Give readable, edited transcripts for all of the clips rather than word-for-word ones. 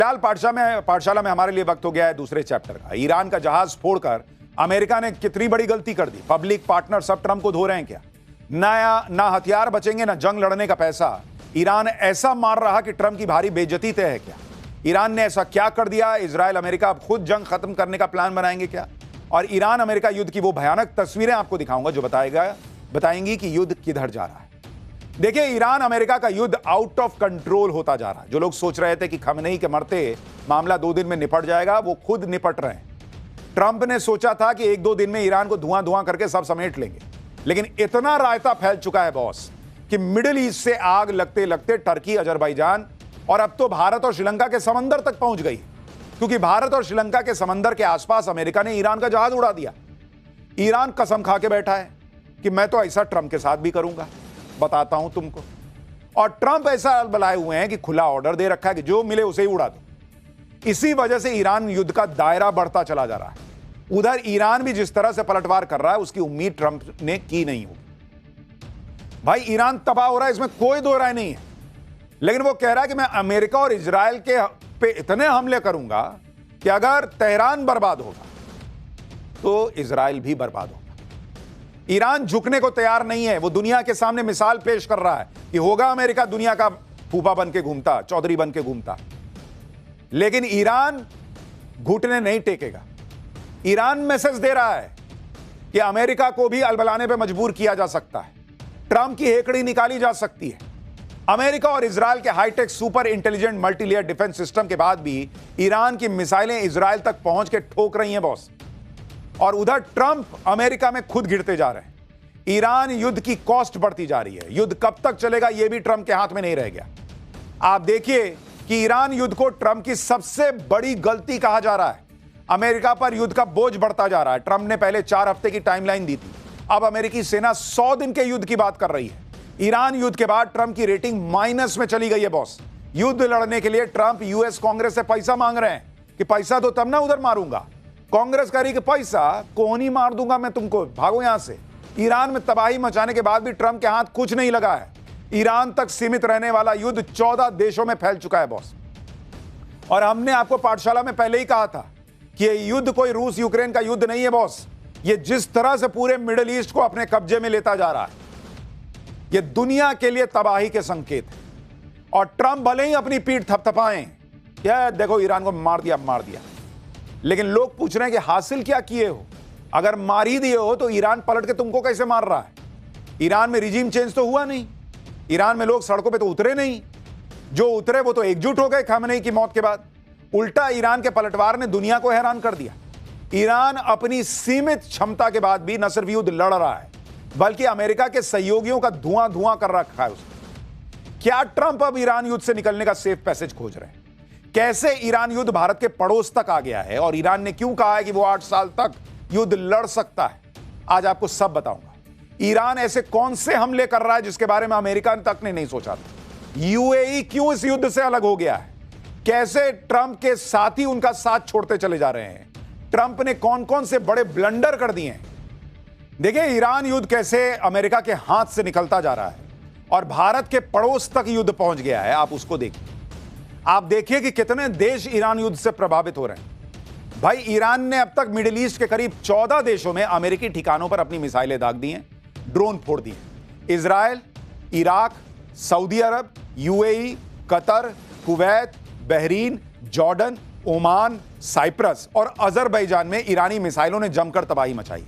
पाठशाला में हमारे लिए वक्त हो गया है दूसरे चैप्टर का। ईरान का जहाज फोड़कर अमेरिका ने कितनी बड़ी गलती कर दी। पब्लिक पार्टनर सब ट्रंप को धो रहे हैं क्या? ना हथियार बचेंगे, ना जंग लड़ने का पैसा। ईरान ऐसा मार रहा कि ट्रंप की भारी बेइज्जती तय है क्या? ईरान ने ऐसा क्या कर दिया? इजराइल अमेरिका अब खुद जंग खत्म करने का प्लान बनाएंगे क्या? और ईरान अमेरिका युद्ध की वो भयानक तस्वीरें आपको दिखाऊंगा जो बताएंगी कि युद्ध किधर जा रहा है। देखिए, ईरान अमेरिका का युद्ध आउट ऑफ कंट्रोल होता जा रहा है। जो लोग सोच रहे थे कि खमेनी के मरते मामला 2 दिन में निपट जाएगा, वो खुद निपट रहे हैं। ट्रंप ने सोचा था कि 1-2 दिन में ईरान को धुआं धुआं करके सब समेट लेंगे, लेकिन इतना रायता फैल चुका है बॉस कि मिडिल ईस्ट से आग लगते लगते टर्की, अजरबैजान और अब तो भारत और श्रीलंका के समंदर तक पहुंच गई, क्योंकि भारत और श्रीलंका के समंदर के आसपास अमेरिका ने ईरान का जहाज उड़ा दिया। ईरान कसम खा के बैठा है कि मैं तो ऐसा ट्रंप के साथ भी करूंगा, बताता हूं तुमको। और ट्रंप ऐसा बुलाए हुए हैं कि खुला ऑर्डर दे रखा है कि जो मिले उसे ही उड़ा दो। इसी वजह से ईरान युद्ध का दायरा बढ़ता चला जा रहा है। उधर ईरान भी जिस तरह से पलटवार कर रहा है, उसकी उम्मीद ट्रंप ने की नहीं होगी। भाई, ईरान तबाह हो रहा है, इसमें कोई दो राय नहीं है, लेकिन वो कह रहा है कि मैं अमेरिका और इजराइल के पे इतने हमले करूंगा कि अगर तेहरान बर्बाद होगा तो इजराइल भी बर्बाद होगा। ईरान झुकने को तैयार नहीं है। वो दुनिया के सामने मिसाल पेश कर रहा है कि होगा अमेरिका दुनिया का फूफा बन के घूमता, चौधरी बन के घूमता, लेकिन ईरान घुटने नहीं टेकेगा। ईरान मैसेज दे रहा है कि अमेरिका को भी अलबलाने पे मजबूर किया जा सकता है, ट्रंप की हेकड़ी निकाली जा सकती है। अमेरिका और इजराइल के hi-tech super intelligent multilayer defence system के बाद भी ईरान की मिसाइलें इजराइल तक पहुंच के ठोक रही हैं बॉस। और उधर ट्रंप अमेरिका में खुद गिरते जा रहे हैं। ईरान युद्ध की कॉस्ट बढ़ती जा रही है। युद्ध कब तक चलेगा यह भी ट्रंप के हाथ में नहीं रह गया। आप देखिए कि ईरान युद्ध को ट्रंप की सबसे बड़ी गलती कहा जा रहा है। अमेरिका पर युद्ध का बोझ बढ़ता जा रहा है। ट्रंप ने पहले 4 हफ्ते की टाइमलाइन दी थी, अब अमेरिकी सेना 100 दिन के युद्ध की बात कर रही है। ईरान युद्ध के बाद ट्रंप की रेटिंग माइनस में चली गई है बॉस। युद्ध लड़ने के लिए ट्रंप यूएस कांग्रेस से पैसा मांग रहे हैं कि पैसा दो तब ना उधर मारूंगा। कांग्रेस कह रही कि पैसा कौन ही मार दूंगा मैं तुमको, भागो यहां से। ईरान में तबाही मचाने के बाद भी ट्रंप के हाथ कुछ नहीं लगा है। ईरान तक सीमित रहने वाला युद्ध 14 देशों में फैल चुका है बॉस। और हमने आपको पाठशाला में पहले ही कहा था कि यह युद्ध कोई रूस यूक्रेन का युद्ध नहीं है बॉस। ये जिस तरह से पूरे मिडिल ईस्ट को अपने कब्जे में लेता जा रहा है, यह दुनिया के लिए तबाही के संकेत है। और ट्रंप भले ही अपनी पीठ थपथपाएं, क्या देखो ईरान को मार दिया, लेकिन लोग पूछ रहे हैं कि हासिल क्या किए हो? अगर मार ही दिए हो तो ईरान पलट के तुमको कैसे मार रहा है? ईरान में रिजीम चेंज तो हुआ नहीं, ईरान में लोग सड़कों पे तो उतरे नहीं। जो उतरे वो तो एकजुट हो गए खमेनी की मौत के बाद। उल्टा ईरान के पलटवार ने दुनिया को हैरान कर दिया। ईरान अपनी सीमित क्षमता के बाद भी न सिर्फ युद्ध लड़ रहा है, बल्कि अमेरिका के सहयोगियों का धुआं धुआं कर रखा है उसने। क्या ट्रंप अब ईरान युद्ध से निकलने का सेफ पैसेज खोज रहे हैं? कैसे ईरान युद्ध भारत के पड़ोस तक आ गया है और ईरान ने क्यों कहा है कि वो 8 साल तक युद्ध लड़ सकता है, आज आपको सब बताऊंगा। ईरान ऐसे कौन से हमले कर रहा है जिसके बारे में अमेरिका तक ने नहीं सोचा था? यूएई क्यों इस युद्ध से अलग हो गया है? कैसे ट्रंप के साथी उनका साथ छोड़ते चले जा रहे हैं? ट्रंप ने कौन कौन से बड़े ब्लंडर कर दिए हैं? देखिए, ईरान युद्ध कैसे अमेरिका के हाथ से निकलता जा रहा है और भारत के पड़ोस तक युद्ध पहुंच गया है। आप उसको देखिए। आप देखिए कि कितने देश ईरान युद्ध से प्रभावित हो रहे हैं। भाई, ईरान ने अब तक मिडिल ईस्ट के करीब 14 देशों में अमेरिकी ठिकानों पर अपनी मिसाइलें दाग दी हैं, ड्रोन फोड़ दिए। Israel, Iraq, Saudi Arabia, UAE, Qatar, Kuwait, Bahrain, Jordan, Oman, Cyprus और अजरबैजान में ईरानी मिसाइलों ने जमकर तबाही मचाई।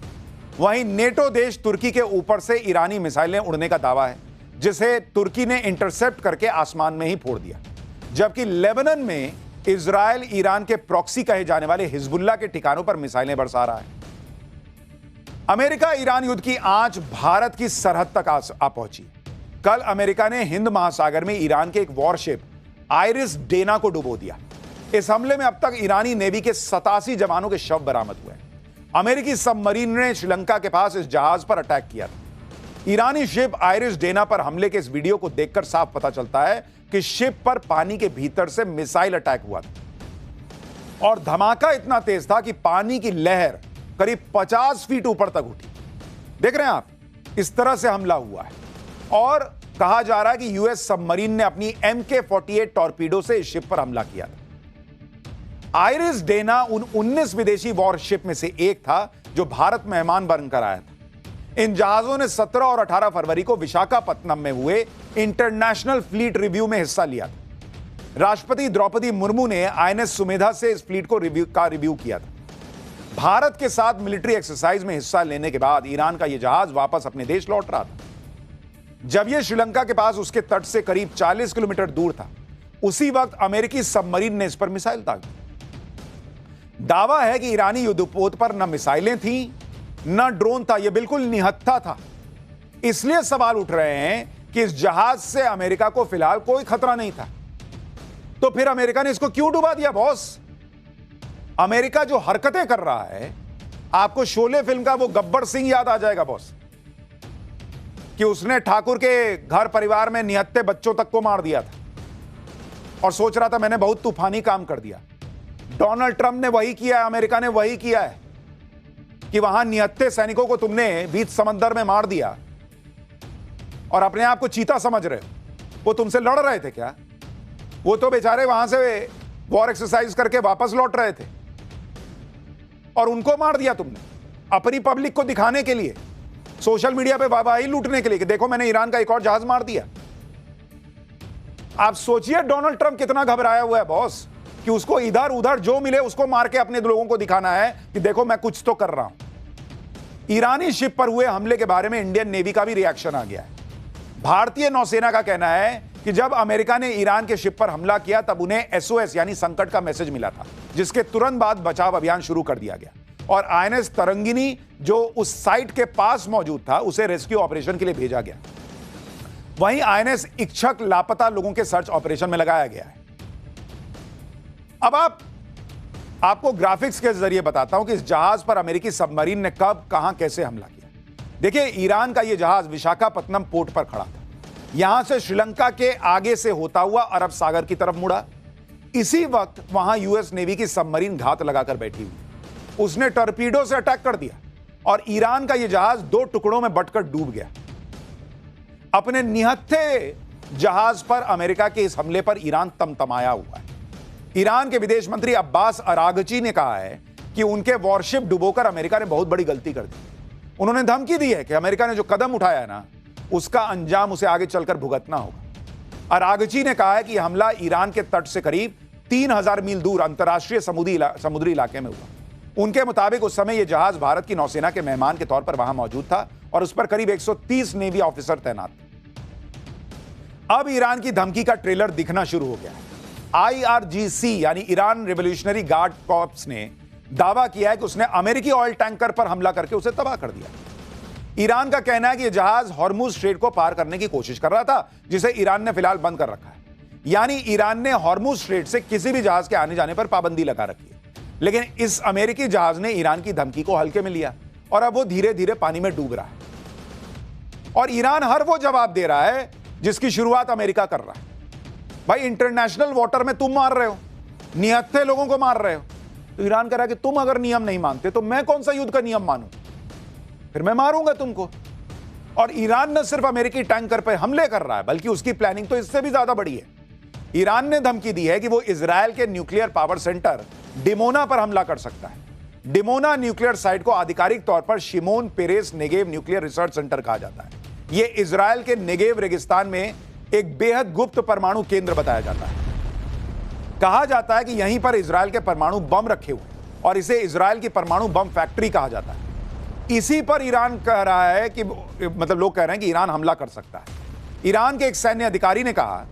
वहीं नेटो देश तुर्की के ऊपर से ईरानी मिसाइलें उड़ने का दावा है, जिसे तुर्की ने इंटरसेप्ट करके आसमान में ही फोड़ दिया। जबकि लेबनान में इजराइल ईरान के प्रॉक्सी कहे जाने वाले हिजबुल्लाह के ठिकानों पर मिसाइलें बरसा रहा है। अमेरिका ईरान युद्ध की आंच भारत की सरहद तक आ पहुंची। कल अमेरिका ने हिंद महासागर में ईरान के एक वॉरशिप आइरिस डेना को डुबो दिया। इस हमले में अब तक ईरानी नेवी के 87 जवानों के शव बरामद हुए हैं। अमेरिकी सबमरीन ने श्रीलंका के पास इस जहाज पर अटैक किया था। ईरानी शिप आइरिस डेना पर हमले के इस वीडियो को देखकर साफ पता चलता है कि शिप पर पानी के भीतर से मिसाइल अटैक हुआ था और धमाका इतना तेज था कि पानी की लहर करीब 50 फीट ऊपर तक उठी। देख रहे हैं आप, इस तरह से हमला हुआ है और कहा जा रहा है कि यूएस सबमरीन ने अपनी MK-48 टॉर्पीडो से इस शिप पर हमला किया था। आइरिस डेना उन 19 विदेशी वॉरशिप में से एक था जो भारत मेहमान बनकर आया था। इन जहाजों ने 17 और 18 फरवरी को विशाखापत्तनम में हुए इंटरनेशनल फ्लीट रिव्यू में हिस्सा लिया था। राष्ट्रपति द्रौपदी मुर्मू ने आईएनएस सुमेधा से इस फ्लीट को रिव्यू किया था। भारत के साथ मिलिट्री एक्सरसाइज में हिस्सा लेने के बाद ईरान का यह जहाज वापस अपने देश लौट रहा था। जब यह श्रीलंका के पास उसके तट से करीब 40 किलोमीटर दूर था, उसी वक्त अमेरिकी सबमरीन ने इस पर मिसाइल दाग दी। दावा है कि ईरानी युद्धपोत पर न मिसाइलें थीं, न ड्रोन था, यह बिल्कुल निहत्था था। इसलिए सवाल उठ रहे हैं कि इस जहाज से अमेरिका को फिलहाल कोई खतरा नहीं था, तो फिर अमेरिका ने इसको क्यों डुबा दिया बॉस? अमेरिका जो हरकतें कर रहा है, आपको शोले फिल्म का वो गब्बर सिंह याद आ जाएगा बॉस, कि उसने ठाकुर के घर परिवार में निहत्थे बच्चों तक को मार दिया था और सोच रहा था मैंने बहुत तूफानी काम कर दिया। डोनाल्ड ट्रंप ने वही किया है, अमेरिका ने वही किया है कि वहां निहत्थे सैनिकों को तुमने बीच समंदर में मार दिया और अपने आप को चीता समझ रहे हो। वो तुमसे लड़ रहे थे क्या? वो तो बेचारे वहां से वॉर एक्सरसाइज करके वापस लौट रहे थे और उनको मार दिया तुमने अपनी पब्लिक को दिखाने के लिए, सोशल मीडिया पे वाहवाही लूटने के लिए कि देखो मैंने ईरान का एक और जहाज मार दिया। आप सोचिए डोनाल्ड ट्रंप कितना घबराया हुआ है बॉस, कि उसको इधर उधर जो मिले उसको मार के अपने लोगों को दिखाना है कि देखो मैं कुछ तो कर रहा हूं। ईरानी शिप पर हुए हमले के बारे में इंडियन नेवी का भी रिएक्शन आ गया है। भारतीय नौसेना का कहना है कि जब अमेरिका ने ईरान के शिप पर हमला किया तब उन्हें एसओएस यानी संकट का मैसेज मिला था, जिसके तुरंत बाद बचाव अभियान शुरू कर दिया गया और आईएनएस तरंगिनी जो उस साइट के पास मौजूद था उसे रेस्क्यू ऑपरेशन के लिए भेजा गया। वहीं आईएनएस इच्छक लापता लोगों के सर्च ऑपरेशन में लगाया गया है। अब आपको ग्राफिक्स के जरिए बताता हूं कि इस जहाज पर अमेरिकी सबमरीन ने कब, कहां, कैसे हमला किया। देखिए, ईरान का यह जहाज विशाखापत्तनम पोर्ट पर खड़ा था। यहां से श्रीलंका के आगे से होता हुआ अरब सागर की तरफ मुड़ा। इसी वक्त वहां यूएस नेवी की सबमरीन घात लगाकर बैठी हुई। उसने टॉर्पीडो से अटैक कर दिया और ईरान का यह जहाज 2 टुकड़ों में बंटकर डूब गया। अपने निहत्थे जहाज पर अमेरिका के इस हमले पर ईरान तमतमाया हुआ है। ईरान के विदेश मंत्री अब्बास अरागची ने कहा है कि उनके वॉरशिप डुबोकर अमेरिका ने बहुत बड़ी गलती कर दी। उन्होंने धमकी दी है कि अमेरिका ने जो कदम उठाया है ना, उसका अंजाम उसे आगे चलकर भुगतना होगा। अरागची ने कहा है कि हमला ईरान के तट से करीब 3000 मील दूर अंतर्राष्ट्रीय समुद्री इलाके में हुआ। उनके मुताबिक उस समय यह जहाज भारत की नौसेना के मेहमान के तौर पर वहां मौजूद था और उस पर करीब 130 नेवी ऑफिसर तैनात थे। अब ईरान की धमकी का ट्रेलर दिखना शुरू हो गया है। IRGC यानी ईरान रिवोल्यूशनरी गार्ड कॉर्प्स ने दावा किया है कि उसने अमेरिकी ऑयल टैंकर पर हमला करके उसे तबाह कर दिया। ईरान का कहना है कि यह जहाज हॉर्मुज स्ट्रेट को पार करने की कोशिश कर रहा था, जिसे ईरान ने फिलहाल बंद कर रखा है। यानी ईरान ने हॉर्मुज स्ट्रेट से किसी भी जहाज के आने जाने पर पाबंदी लगा रखी है। लेकिन इस अमेरिकी जहाज ने ईरान की धमकी को हल्के में लिया और अब वो धीरे धीरे पानी में डूब रहा है। और ईरान हर वो जवाब दे रहा है जिसकी शुरुआत अमेरिका कर रहा है। भाई, इंटरनेशनल वाटर में तुम मार रहे हो, निहत्थे लोगों को मार रहे हो, तो ईरान कह रहा है कि तुम अगर नियम नहीं मानते तो मैं कौन सा युद्ध का नियम मानूं, फिर मैं मारूंगा तुमको। और ईरान न सिर्फ अमेरिकी टैंकर पर हमले कर रहा है, बल्कि उसकी प्लानिंग तो इससे भी ज्यादा बड़ी है। ईरान ने धमकी दी है कि वो इजरायल के न्यूक्लियर पावर सेंटर डिमोना पर हमला कर सकता है। डिमोना न्यूक्लियर साइट को आधिकारिक तौर पर Shimon Peres Negev nuclear research centre कहा जाता है। यह इजरायल के नेगेव रेगिस्तान में एक बेहद गुप्त परमाणु केंद्र बताया जाता है। कहा जाता है कि यहीं पर इजरायल के परमाणु बम रखे हुए और इसे इजरायल की परमाणु बम फैक्ट्री कहा जाता है। इसी पर ईरान कह रहा है कि लोग कह रहे हैं कि ईरान हमला कर सकता है। ईरान के एक सैन्य अधिकारी ने कहा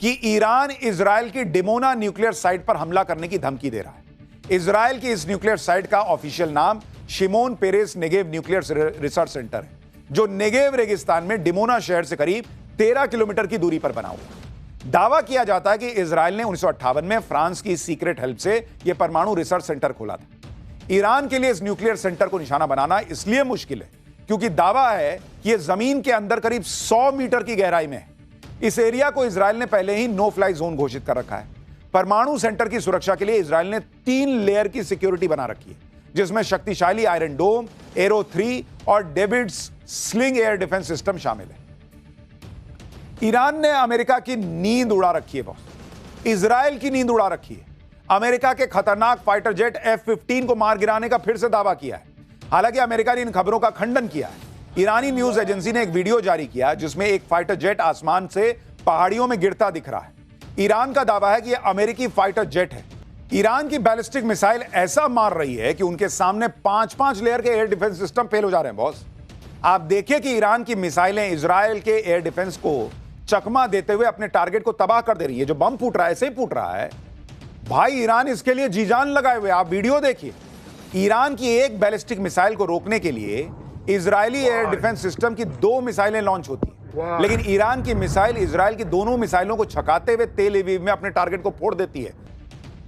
कि ईरान इजरायल की डिमोना न्यूक्लियर साइट पर हमला करने की धमकी दे रहा है। इजरायल की इस न्यूक्लियर साइट का ऑफिशियल नाम Shimon Peres Negev nuclear research centre है, जो नेगेव रेगिस्तान में डिमोना शहर से करीब 13 किलोमीटर की दूरी पर बना हुआ। दावा किया जाता है कि इजरायल ने 1958 में फ्रांस की सीक्रेट हेल्प से यह परमाणु रिसर्च सेंटर खोला था। ईरान के लिए इस न्यूक्लियर सेंटर को निशाना बनाना इसलिए मुश्किल है क्योंकि दावा है कि यह जमीन के अंदर करीब 100 मीटर की गहराई में है। इस एरिया को इजरायल ने पहले ही नो फ्लाई जोन घोषित कर रखा है। परमाणु सेंटर की सुरक्षा के लिए इजरायल ने 3 लेयर की सिक्योरिटी बना रखी है, जिसमें शक्तिशाली आयरन डोम, एरो 3 और David's sling air defence system शामिल है। ईरान ने अमेरिका की नींद उड़ा रखी है बॉस, इजरायल की नींद उड़ा रखी है। अमेरिका के खतरनाक फाइटर जेट F-15 को मार गिराने का फिर से दावा किया है। हालांकि अमेरिका ने इन खबरों का खंडन किया है। ईरानी न्यूज एजेंसी ने एक वीडियो जारी किया जिसमें एक फाइटर जेट आसमान से पहाड़ियों में गिरता दिख रहा है। ईरान का दावा है कि यह अमेरिकी फाइटर जेट है। ईरान की बैलिस्टिक मिसाइल ऐसा मार रही है कि उनके सामने 5-5 लेयर के एयर डिफेंस सिस्टम फेल हो जा रहे हैं बॉस। आप देखिए कि ईरान की मिसाइलें इजराइल के एयर डिफेंस को चकमा देते हुए अपने टारगेट को तबाह कर दे रही है। जो बम फूट रहा है ऐसे ही फूट रहा है भाई। ईरान इसके लिए जी जान लगाए हुए। आप वीडियो देखिए। ईरान की एक बैलिस्टिक मिसाइल को रोकने के लिए इजरायली एयर डिफेंस सिस्टम की 2 मिसाइलें लॉन्च होती हैं, लेकिन ईरान की मिसाइल इजराइल की दोनों मिसाइलों को छकाते हुए तेल अवीव में अपने टारगेट को फोड़ देती है।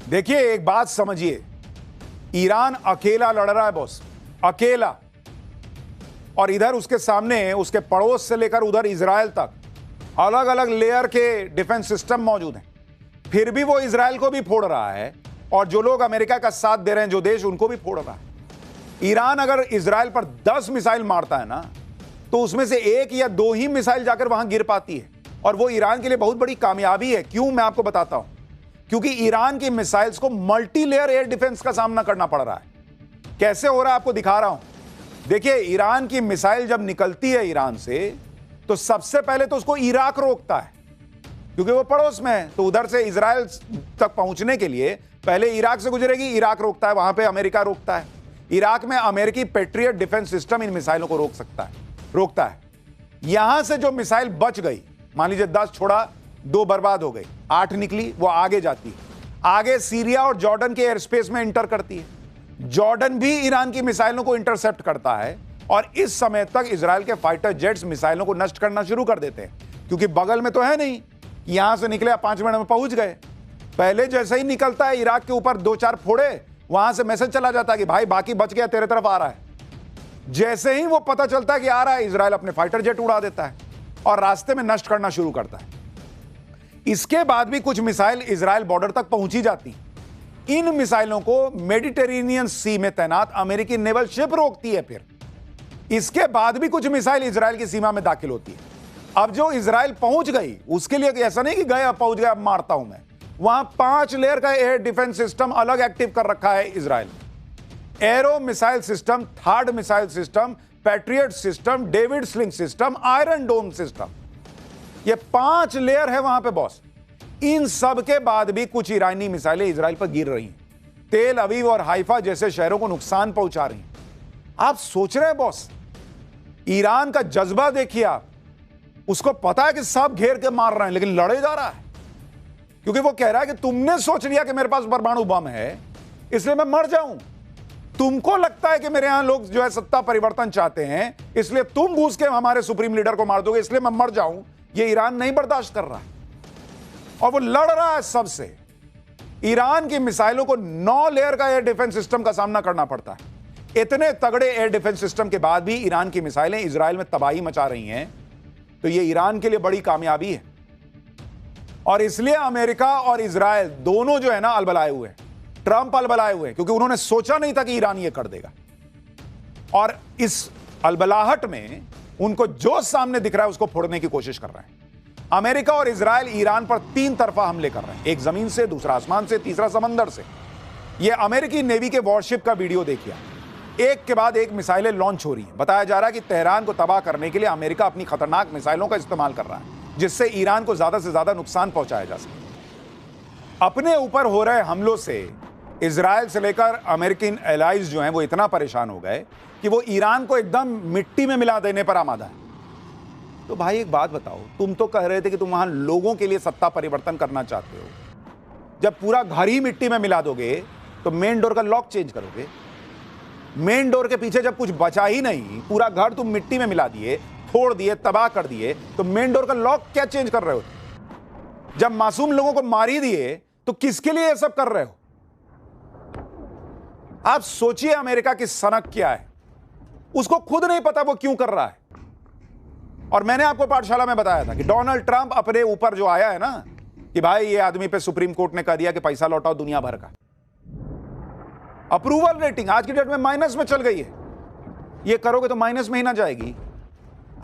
देखिए, एक बात समझिए, ईरान अकेला लड़ रहा है बॉस, अकेला। और इधर उसके सामने उसके पड़ोस से लेकर उधर इजराइल तक अलग अलग लेयर के डिफेंस सिस्टम मौजूद हैं। फिर भी वो इजराइल को भी फोड़ रहा है और जो लोग अमेरिका का साथ दे रहे हैं, जो देश, उनको भी फोड़ रहा है। ईरान अगर इजराइल पर 10 मिसाइल मारता है ना, तो उसमें से 1 या 2 ही मिसाइल जाकर वहां गिर पाती है, और वो ईरान के लिए बहुत बड़ी कामयाबी है। क्यों, मैं आपको बताता हूं। क्योंकि ईरान की मिसाइल्स को मल्टी लेयर एयर डिफेंस का सामना करना पड़ रहा है। कैसे हो रहा है आपको दिखा रहा हूं। देखिए, ईरान की मिसाइल जब निकलती है ईरान से, तो सबसे पहले तो उसको इराक रोकता है, क्योंकि वो पड़ोस में है। तो उधर से इजराइल तक पहुंचने के लिए पहले इराक से गुजरेगी, इराक रोकता है, वहां पे अमेरिका रोकता है। इराक में अमेरिकी पेट्रियट डिफेंस सिस्टम इन मिसाइलों को रोकता है। यहां से जो मिसाइल बच गई, मान लीजिए 10 छोड़ा, 2 बर्बाद हो गई, 8 निकली, वो आगे जाती है। आगे सीरिया और जॉर्डन के एयर स्पेस में इंटर करती है। जॉर्डन भी ईरान की मिसाइलों को इंटरसेप्ट करता है, और इस समय तक इजराइल के फाइटर जेट्स मिसाइलों को नष्ट करना शुरू कर देते हैं, क्योंकि बगल में तो है नहीं। यहां से निकले, 5 मिनट में पहुंच गए। पहले जैसे ही निकलता है, इराक के ऊपर 2-4 फोड़े, वहां से मैसेज चला जाता है कि भाई बाकी बच गया, तेरे तरफ आ रहा है। जैसे ही वो पता चलता है कि आ रहा है, इजराइल अपने फाइटर जेट उड़ा देता है और रास्ते में नष्ट करना शुरू करता है। इसके बाद भी कुछ मिसाइल इजराइल बॉर्डर तक पहुंची जाती। इन मिसाइलों को मेडिटेरेनियन सी में तैनात अमेरिकी नेवल शिप रोकती है। फिर इसके बाद भी कुछ मिसाइल इजराइल की सीमा में दाखिल होती है। अब जो इजराइल पहुंच गई, उसके लिए ऐसा नहीं कि गया, पहुंच गया, अब मारता हूं मैं। वहां 5 लेयर का एयर डिफेंस सिस्टम अलग एक्टिव कर रखा है Israel. Arrow missile system, third missile system, patriot system, David sling system, iron dome system, ये 5 लेयर है वहां पे बॉस। इन सब के बाद भी कुछ ईरानी मिसाइलें इजराइल पर गिर रही हैं, तेल अवीव और हाइफा जैसे शहरों को नुकसान पहुंचा रही हैं। आप सोच रहे हैं बॉस, ईरान का जज्बा देखिए आप। उसको पता है कि सब घेर के मार रहे हैं, लेकिन लड़े जा रहा है, क्योंकि वो कह रहा है कि तुमने सोच लिया कि मेरे पास परमाणु बम है, इसलिए मैं मर जाऊं। तुमको लगता है कि मेरे यहां लोग जो है सत्ता परिवर्तन चाहते हैं, इसलिए तुम घुस के हमारे सुप्रीम लीडर को मार दोगे, इसलिए मैं मर जाऊं। ये ईरान नहीं बर्दाश्त कर रहा है और वो लड़ रहा है सबसे। ईरान की मिसाइलों को 9 लेयर का एयर डिफेंस सिस्टम का सामना करना पड़ता है। इतने तगड़े एयर डिफेंस सिस्टम के बाद भी ईरान की मिसाइलें इजराइल में तबाही मचा रही हैं, तो यह ईरान के लिए बड़ी कामयाबी है। और इसलिए अमेरिका और इजराइल दोनों जो है ना अलबलाए हुए हैं। ट्रंप अलबलाए हुए हैं, क्योंकि उन्होंने सोचा नहीं था कि ईरान ये कर देगा। और इस अलबलाहट में उनको जो सामने दिख रहा है उसको फोड़ने की कोशिश कर रहे हैं। अमेरिका और इजराइल ईरान पर 3 तरफा हमले कर रहे हैं, एक जमीन से, दूसरा आसमान से, तीसरा समंदर से। यह अमेरिकी नेवी के वॉरशिप का वीडियो देखिए। एक के बाद एक मिसाइलें लॉन्च हो रही हैं। बताया जा रहा है कि तेहरान को तबाह करने के लिए अमेरिका अपनी खतरनाक मिसाइलों का इस्तेमाल कर रहा है, जिससे ईरान को ज्यादा से ज्यादा नुकसान पहुंचाया जा सके। अपने ऊपर हो रहे हमलों से इजराइल से लेकर अमेरिकन एलाइज जो हैं वो इतना परेशान हो गए कि वो ईरान को एकदम मिट्टी में मिला देने पर आमादा है। तो भाई एक बात बताओ, तुम तो कह रहे थे कि तुम वहां लोगों के लिए सत्ता परिवर्तन करना चाहते हो। जब पूरा घर ही मिट्टी में मिला दोगे तो मेन डोर का लॉक चेंज करोगे। मेन डोर के पीछे जब कुछ बचा ही नहीं, पूरा घर तुम मिट्टी में मिला दिए, फोड़ दिए, तबाह कर दिए, तो मेन डोर का लॉक क्या चेंज कर रहे हो? जब मासूम लोगों को मार ही दिए तो किसके लिए ये सब कर रहे हो? आप सोचिए अमेरिका की सनक क्या है। उसको खुद नहीं पता वो क्यों कर रहा है। और मैंने आपको पाठशाला में बताया था कि डोनाल्ड ट्रंप अपने ऊपर जो आया है ना कि भाई ये आदमी पे सुप्रीम कोर्ट ने कह दिया कि पैसा लौटाओ दुनिया भर का, अप्रूवल रेटिंग आज की डेट में माइनस में चल गई है। ये करोगे तो माइनस में ही ना जाएगी।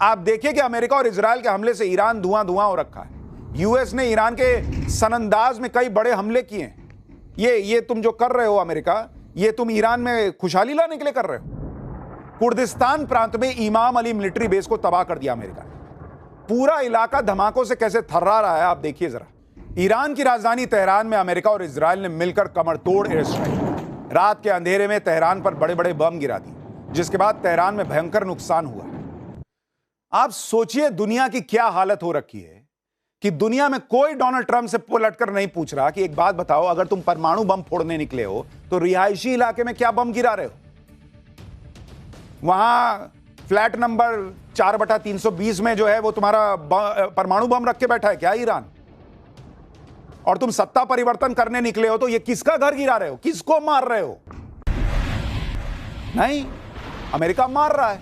आप देखिए कि अमेरिका और इजराइल के हमले से ईरान धुआं धुआं हो रखा है। यूएस ने ईरान के सनंदाज में कई बड़े हमले किए हैं। ये तुम जो कर रहे हो अमेरिका, ये तुम ईरान में खुशहाली लाने के लिए कर रहे हो। कुर्दिस्तान प्रांत में इमाम अली मिलिट्री बेस को तबाह कर दिया अमेरिका ने। पूरा इलाका धमाकों से कैसे थर्रा रहा है आप देखिए जरा। ईरान की राजधानी तेहरान में अमेरिका और इजराइल ने मिलकर कमर तोड़ एयर स्ट्राइक। रात के अंधेरे में तेहरान पर बड़े बड़े बम गिरा दिए, जिसके बाद तेहरान में भयंकर नुकसान हुआ। आप सोचिए दुनिया की क्या हालत हो रखी है कि दुनिया में कोई डोनाल्ड ट्रंप से पलटकर नहीं पूछ रहा कि एक बात बताओ, अगर तुम परमाणु बम फोड़ने निकले हो तो रिहायशी इलाके में क्या बम गिरा रहे हो? वहां फ्लैट नंबर 4/320 में जो है वो तुम्हारा परमाणु बम रख के बैठा है क्या ईरान? और तुम सत्ता परिवर्तन करने निकले हो तो ये किसका घर गिरा रहे हो, किसको मार रहे हो? नहीं, अमेरिका मार रहा है।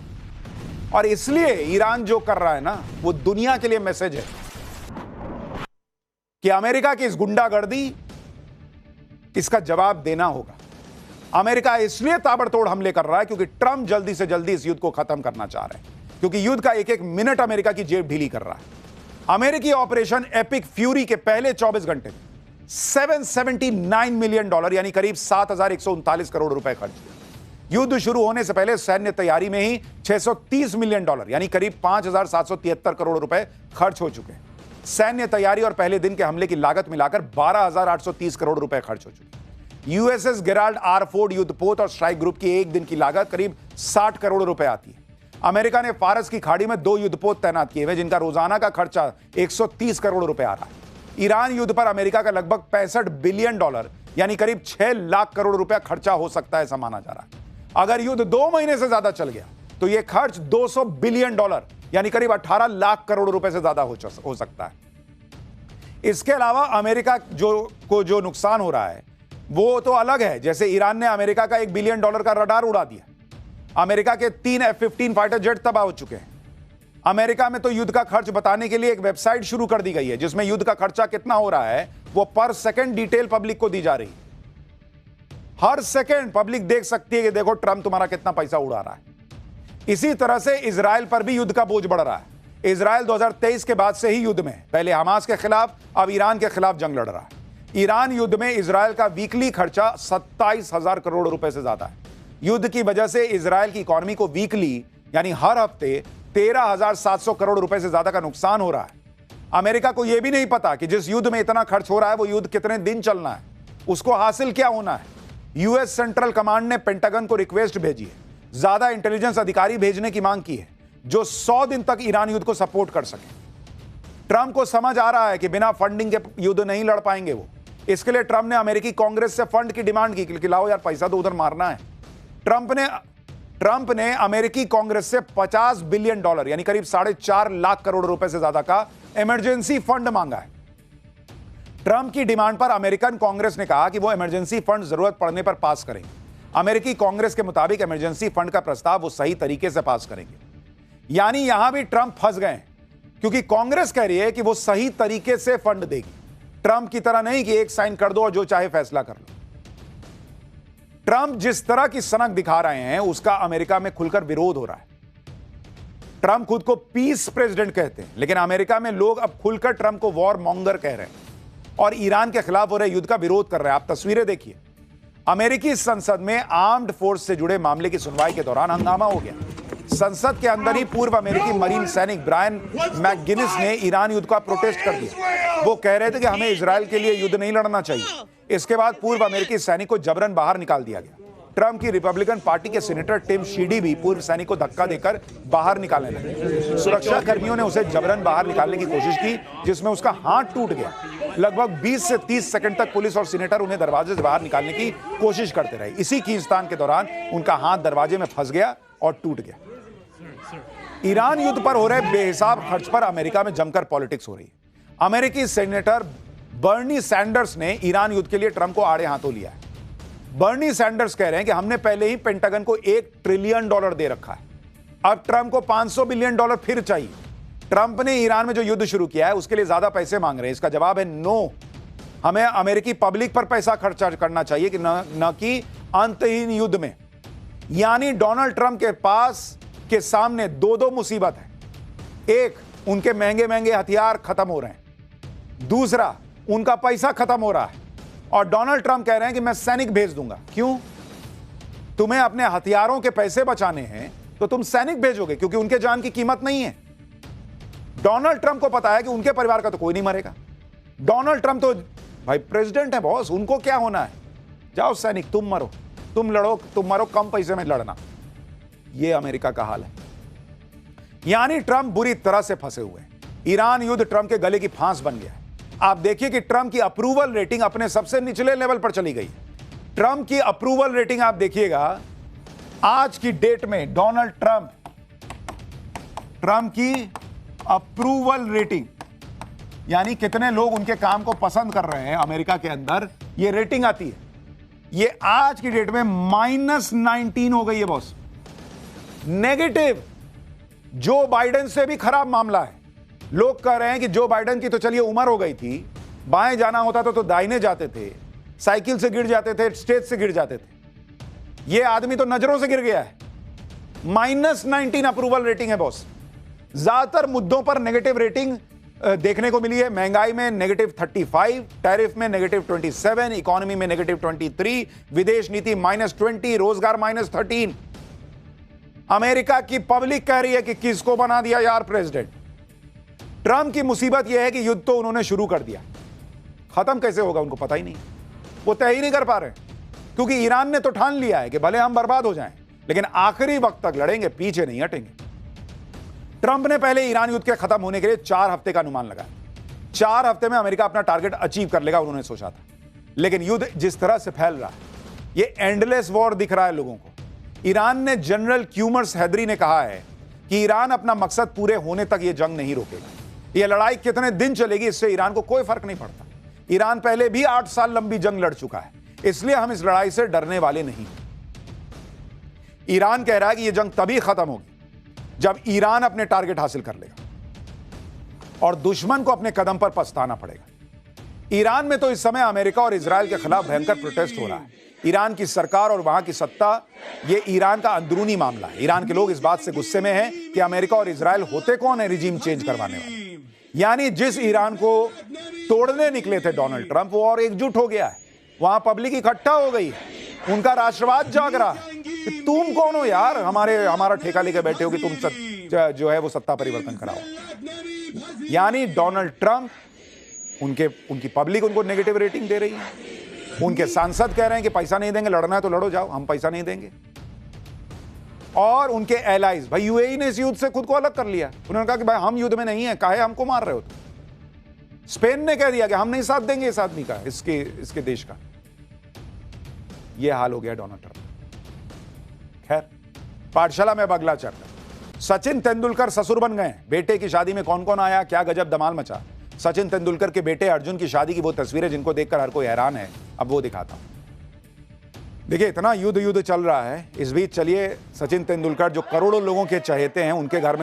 और इसलिए ईरान जो कर रहा है ना, वो दुनिया के लिए मैसेज है कि अमेरिका की इस गुंडागर्दी, इसका जवाब देना होगा। अमेरिका इसलिए ताबड़तोड़ हमले कर रहा है क्योंकि ट्रंप जल्दी से जल्दी इस युद्ध को खत्म करना चाह रहे हैं, क्योंकि युद्ध का एक एक मिनट अमेरिका की जेब ढीली कर रहा है। अमेरिकी ऑपरेशन एपिक फ्यूरी के पहले 24 घंटे में $779 मिलियन यानी करीब 7,139 करोड़ रुपए खर्च हुए। युद्ध शुरू होने से पहले सैन्य तैयारी में ही $630 मिलियन यानी करीब 5,773 करोड़ रुपए खर्च हो चुके हैं। सैन्य तैयारी और पहले दिन के हमले की लागत मिलाकर 12,830 करोड़ रुपए खर्च हो चुके हैं। यूएसएस गेराल्ड आर फोर्ड युद्धपोत और स्ट्राइक ग्रुप की एक दिन की लागत करीब 60 करोड़ रुपए आती है। अमेरिका ने फारस की खाड़ी में 2 युद्धपोत तैनात किए हुए, जिनका रोजाना का खर्चा 130 करोड़ रुपए आ रहा है। ईरान युद्ध पर अमेरिका का लगभग $65 बिलियन यानी करीब 6 लाख करोड़ रुपया खर्चा हो सकता है, ऐसा माना जा रहा है। अगर युद्ध 2 महीने से ज्यादा चल गया तो यह खर्च $200 बिलियन यानी करीब 18 लाख करोड़ रुपए से ज्यादा हो सकता है। इसके अलावा अमेरिका जो नुकसान हो रहा है वो तो अलग है। जैसे ईरान ने अमेरिका का $1 बिलियन का रडार उड़ा दिया, अमेरिका के 3 F-15 फाइटर जेट तबाह हो चुके हैं। अमेरिका में तो युद्ध का खर्च बताने के लिए एक वेबसाइट शुरू कर दी गई है, जिसमें युद्ध का खर्चा कितना हो रहा है वो पर सेकंड डिटेल पब्लिक को दी जा रही है। हर सेकंड पब्लिक देख सकती है कि देखो ट्रंप तुम्हारा कितना पैसा उड़ा रहा है। इसी तरह से इजराइल पर भी युद्ध का बोझ बढ़ रहा है। इजराइल 2023 के बाद से ही युद्ध में, पहले हमास के खिलाफ, अब ईरान के खिलाफ जंग लड़ रहा है। ईरान युद्ध में इजराइल का वीकली खर्चा 27,000 करोड़ रुपए से ज्यादा है। युद्ध की वजह से इजराइल की इकोनॉमी को वीकली यानी हर हफ्ते 13,700 करोड़ रुपए से ज्यादा का नुकसान हो रहा है। अमेरिका को यह भी नहीं पता कि जिस युद्ध में इतना खर्च हो रहा है वो युद्ध कितने दिन चलना है, उसको हासिल क्या होना है। यूएस सेंट्रल कमांड ने पेंटागन को रिक्वेस्ट भेजी है, ज्यादा इंटेलिजेंस अधिकारी भेजने की मांग की है, जो 100 दिन तक ईरान युद्ध को सपोर्ट कर सके। ट्रंप को समझ आ रहा है कि बिना फंडिंग के युद्ध नहीं लड़ पाएंगे वो। इसके लिए ट्रंप ने अमेरिकी कांग्रेस से फंड की डिमांड की कि लाओ यार पैसा तो उधर मारना है। ट्रंप ने अमेरिकी कांग्रेस से $50 बिलियन यानी करीब 4.5 लाख करोड़ रुपए से ज्यादा का इमरजेंसी फंड मांगा है। ट्रंप की डिमांड पर अमेरिकन कांग्रेस ने कहा कि वो इमरजेंसी फंड जरूरत पड़ने पर पास करेंगे। अमेरिकी कांग्रेस के मुताबिक इमरजेंसी फंड का प्रस्ताव वो सही तरीके से पास करेंगे। यानी यहां भी ट्रंप फंस गए हैं, क्योंकि कांग्रेस कह रही है कि वो सही तरीके से फंड देगी, ट्रंप की तरह नहीं कि एक साइन कर दो और जो चाहे फैसला कर लो। ट्रंप जिस तरह की सनक दिखा रहे हैं उसका अमेरिका में खुलकर विरोध हो रहा है। ट्रंप खुद को पीस प्रेसिडेंट कहते हैं, लेकिन अमेरिका में लोग अब खुलकर ट्रंप को वॉर मॉन्गर कह रहे हैं और ईरान के खिलाफ हो रहे युद्ध का विरोध कर रहे हैं। आप तस्वीरें देखिए। अमेरिकी संसद में आर्म्ड फोर्स से जुड़े मामले की सुनवाई के दौरान हंगामा हो गया। संसद के अंदर ही पूर्व अमेरिकी मरीन सैनिक ब्रायन मैकगिनिस ने ईरान युद्ध का प्रोटेस्ट कर दिया। वो कह रहे थे कि हमें इजराइल के लिए युद्ध नहीं लड़ना चाहिए। इसके बाद पूर्व अमेरिकी सैनिक को जबरन बाहर निकाल दिया गया। ट्रंप की रिपब्लिकन पार्टी के सीनेटर टिम शीडी भी पूर्व सैनिक को धक्का देकर बाहर निकालने लगे। सुरक्षा कर्मियों ने उसे जबरन बाहर निकालने की कोशिश की, जिसमें उसका हाथ टूट गया। लगभग 20 से 30 सेकंड तक पुलिस और सीनेटर उन्हें दरवाजे से बाहर निकालने की कोशिश करते रहे। इसी खींचतान के दौरान उनका हाथ दरवाजे में फंस गया और टूट गया। ईरान युद्ध पर हो रहे बेहिसाब खर्च पर अमेरिका में जमकर पॉलिटिक्स हो रही है। अमेरिकी सेनेटर बर्नी सैंडर्स ने ईरान युद्ध के लिए ट्रंप को आड़े हाथों लिया है। बर्नी सैंडर्स कह रहे हैं कि हमने पहले ही पेंटागन को $1 ट्रिलियन दे रखा है, अब ट्रंप को $500 बिलियन फिर चाहिए। ट्रंप ने ईरान में जो युद्ध शुरू किया है उसके लिए ज्यादा पैसे मांग रहे हैं। इसका जवाब है नो। हमें अमेरिकी पब्लिक पर पैसा खर्चा करना चाहिए कि न कि अंतहीन युद्ध में। यानी डोनाल्ड ट्रंप के पास के सामने दो मुसीबत है। एक, उनके महंगे महंगे हथियार खत्म हो रहे हैं। दूसरा, उनका पैसा खत्म हो रहा है। और डोनाल्ड ट्रंप कह रहे हैं कि मैं सैनिक भेज दूंगा। क्यों? तुम्हें अपने हथियारों के पैसे बचाने हैं तो तुम सैनिक भेजोगे, क्योंकि उनके जान की कीमत नहीं है। डोनाल्ड ट्रंप को पता है कि उनके परिवार का तो कोई नहीं मरेगा। डोनाल्ड ट्रंप तो भाई प्रेसिडेंट है बॉस, उनको क्या होना है? जाओ सैनिक, तुम मरो, तुम लड़ो, तुम मरो, कम पैसे में लड़ना। यह अमेरिका का हाल है। यानी ट्रंप बुरी तरह से फंसे हुए हैं। ईरान युद्ध ट्रंप के गले की फांस बन गया है। आप देखिए कि ट्रंप की अप्रूवल रेटिंग अपने सबसे निचले लेवल पर चली गई। ट्रंप की अप्रूवल रेटिंग आप देखिएगा, आज की डेट में डोनाल्ड ट्रंप की अप्रूवल रेटिंग, यानी कितने लोग उनके काम को पसंद कर रहे हैं अमेरिका के अंदर, ये रेटिंग आती है। ये आज की डेट में -19 हो गई है बॉस, नेगेटिव। जो बाइडेन से भी खराब मामला है। लोग कह रहे हैं कि जो बाइडेन की तो चलिए उम्र हो गई थी, बाएं जाना होता तो दाहिने जाते थे, साइकिल से गिर जाते थे, स्टेज से गिर जाते थे। ये आदमी तो नजरों से गिर गया है। -19 अप्रूवल रेटिंग है बॉस। ज्यादातर मुद्दों पर नेगेटिव रेटिंग देखने को मिली है। महंगाई में -35, टैरिफ में -27, इकोनॉमी में -23, विदेश नीति -20, रोजगार -13। अमेरिका की पब्लिक कह रही है कि किसको बना दिया यार प्रेसिडेंट। ट्रंप की मुसीबत यह है कि युद्ध तो उन्होंने शुरू कर दिया, खत्म कैसे होगा उनको पता ही नहीं। वो तय ही नहीं कर पा रहे, क्योंकि ईरान ने तो ठान लिया है कि भले हम बर्बाद हो जाएं, लेकिन आखिरी वक्त तक लड़ेंगे, पीछे नहीं हटेंगे। ट्रंप ने पहले ईरान युद्ध के खत्म होने के लिए 4 हफ्ते का अनुमान लगाया। 4 हफ्ते में अमेरिका अपना टारगेट अचीव कर लेगा, उन्होंने सोचा था। लेकिन युद्ध जिस तरह से फैल रहा है, ये एंडलेस वॉर दिख रहा है लोगों को। ईरान ने जनरल क्यूमर्स हैदरी ने कहा है कि ईरान अपना मकसद पूरे होने तक यह जंग नहीं रोकेगा। यह लड़ाई कितने दिन चलेगी इससे ईरान को कोई फर्क नहीं पड़ता। ईरान पहले भी 8 साल लंबी जंग लड़ चुका है, इसलिए हम इस लड़ाई से डरने वाले नहीं। ईरान कह रहा है कि यह जंग तभी खत्म होगी जब ईरान अपने टारगेट हासिल कर लेगा और दुश्मन को अपने कदम पर पछताना पड़ेगा। ईरान में तो इस समय अमेरिका और इजराइल के खिलाफ भयंकर प्रोटेस्ट हो रहा है। ईरान की सरकार और वहां की सत्ता, यह ईरान का अंदरूनी मामला है। ईरान के लोग इस बात से गुस्से में हैं कि अमेरिका और इजराइल होते कौन है रिजीम चेंज करवाने वाले। यानी जिस ईरान को तोड़ने निकले थे डोनाल्ड ट्रंप, वो और एकजुट हो गया है। वहां पब्लिक इकट्ठा हो गई है, उनका राष्ट्रवाद जाग रहा है कि तुम कौन हो यार, हमारा ठेका लेके बैठे हो कि तुम जो है वो सत्ता परिवर्तन कराओ। यानी डोनाल्ड ट्रंप, उनकी पब्लिक उनको नेगेटिव रेटिंग दे रही है। उनके सांसद कह रहे हैं कि पैसा नहीं देंगे, लड़ना है तो लड़ो, जाओ, हम पैसा नहीं देंगे। और उनके एलाइज, भाई यूएई ने इस युद्ध से खुद को अलग कर लिया। उन्होंने कहा कि भाई हम युद्ध में नहीं है, काहे हमको मार रहे हो तुम। स्पेन ने कह दिया कि हम नहीं साथ देंगे इस आदमी का, इसके देश का। यह हाल हो गया डोनाल्ड ट्रंप। खैर, पाठशाला में अब अगला चैप्टर। सचिन तेंदुलकर ससुर बन गए। बेटे की शादी में कौन कौन आया, क्या गजब धमाल मचा। सचिन तेंदुलकर के बेटे अर्जुन की शादी की वो तस्वीरें जिनको देखकर हर कोई हैरान है, अब वो दिखाता हूं। देखिए, इतना युद्ध चल रहा है, इस बीच चलिए सचिन तेंदुलकर जो करोड़ों लोगों के चहेते हैं, उनके घर में